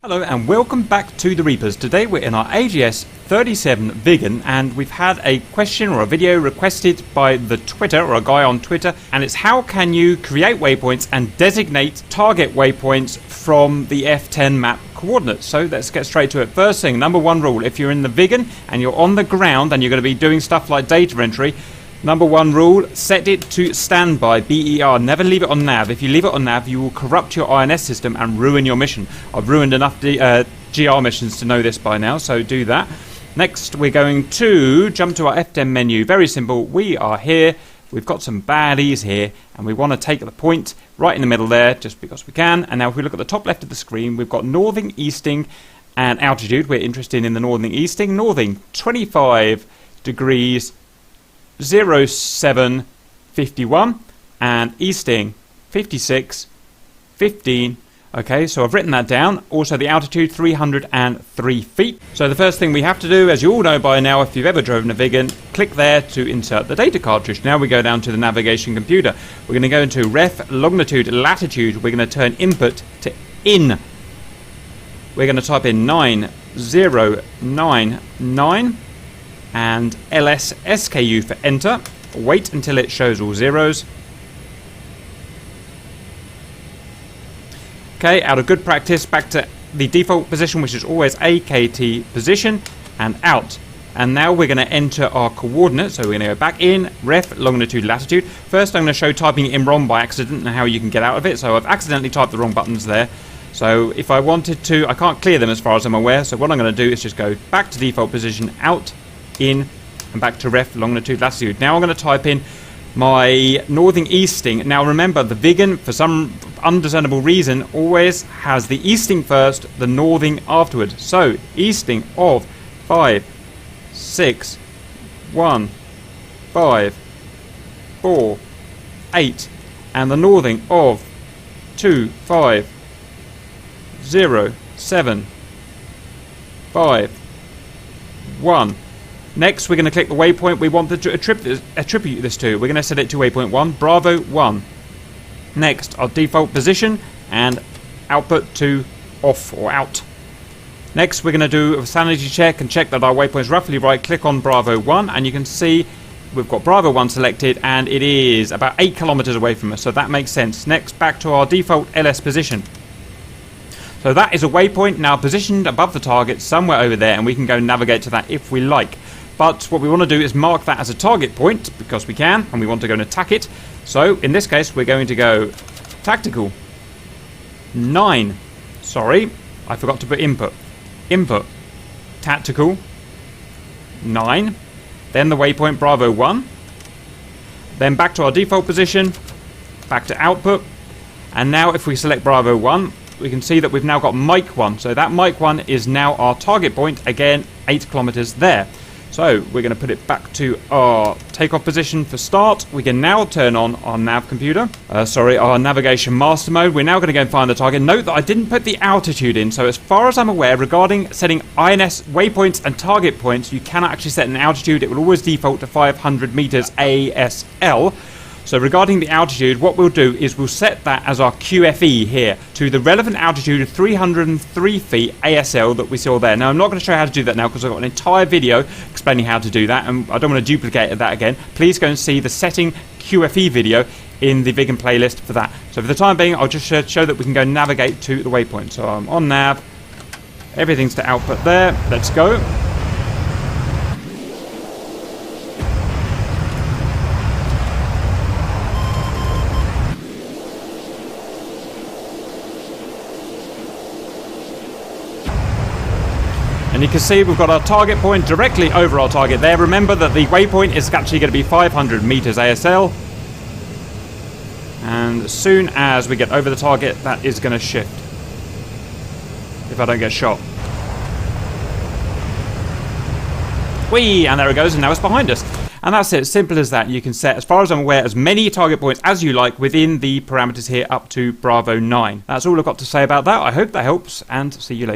Hello and welcome back to the Reapers. Today we're in our AJS37 Viggen and we've had a question or a video requested by the Twitter or a guy on Twitter, and it's how can you create waypoints and designate target waypoints from the F10 map coordinates. So let's get straight to it. First thing, number one rule, if you're in the Viggen and you're on the ground and you're going to be doing stuff like data entry, number one rule, set it to standby, BER. Never leave it on nav. If you leave it on nav, you will corrupt your INS system and ruin your mission. I've ruined enough GR missions to know this by now, so do that. Next, we're going to jump to our F10 menu. Very simple. We are here. We've got some baddies here, and we want to take the point right in the middle there, just because we can. And now if we look at the top left of the screen, we've got northing, easting, and altitude. We're interested in the northing, easting. Northing, 25 degrees 0751, and easting 56 15. Okay, so I've written that down. Also the altitude 303 feet. So the first thing we have to do, as you all know by now if you've ever driven a Viggen, click there to insert the data cartridge. Now we go down to the navigation computer. We're going to go into ref longitude latitude. We're going to turn input to in. We're going to type in 9099 and LS SKU for enter. Wait until it shows all zeros. Okay, out of good practice, back to the default position, which is always AKT position, and out. And now we're going to enter our coordinates. So we're going to go back in, ref, longitude, latitude. First I'm going to show typing it in wrong by accident and how you can get out of it. So I've accidentally typed the wrong buttons there. So if I wanted to, I can't clear them as far as I'm aware. So what I'm going to do is just go back to default position, out, in, and back to ref, longitude, latitude. Now I'm going to type in my northing, easting. Now remember, the Viggen, for some undiscernible reason, always has the easting first, the northing afterwards. So easting of 5 6 1 5 4 8, and the northing of 2 5 0 7 5 1. Next, we're going to click the waypoint we want to attribute this to. We're going to set it to waypoint 1, Bravo 1. Next, our default position and output to off or out. Next, we're going to do a sanity check and check that our waypoint is roughly right. Click on Bravo 1 and you can see we've got Bravo 1 selected and it is about 8 kilometers away from us, so that makes sense. Next, back to our default LS position. So that is a waypoint now positioned above the target somewhere over there, and we can go navigate to that if we like. But what we want to do is mark that as a target point because we can, and we want to go and attack it. So in this case we're going to go tactical 9. Sorry, I forgot to put input. Input tactical 9. Then the waypoint Bravo 1. Then back to our default position. Back to output. And now if we select Bravo 1, we can see that we've now got Mike 1. So that Mike 1 is now our target point. Again, 8 kilometers there. So we're going to put it back to our takeoff position for start. We can now turn on our nav computer. Our navigation master mode. We're now going to go and find the target. Note that I didn't put the altitude in. So as far as I'm aware, regarding setting INS waypoints and target points, you cannot actually set an altitude. It will always default to 500 meters ASL. So regarding the altitude, what we'll do is we'll set that as our QFE here to the relevant altitude of 303 feet ASL that we saw there. Now I'm not going to show you how to do that now because I've got an entire video explaining how to do that, and I don't want to duplicate that again. Please go and see the setting QFE video in the Viggen playlist for that. So for the time being, I'll just show that we can go navigate to the waypoint. So I'm on nav, everything's to output there. Let's go. And you can see we've got our target point directly over our target there. Remember that the waypoint is actually going to be 500 meters ASL. And as soon as we get over the target, that is going to shift. If I don't get shot. Whee! And there it goes, and now it's behind us. And that's it, simple as that. You can set, as far as I'm aware, as many target points as you like within the parameters here up to Bravo 9. That's all I've got to say about that. I hope that helps, and see you later.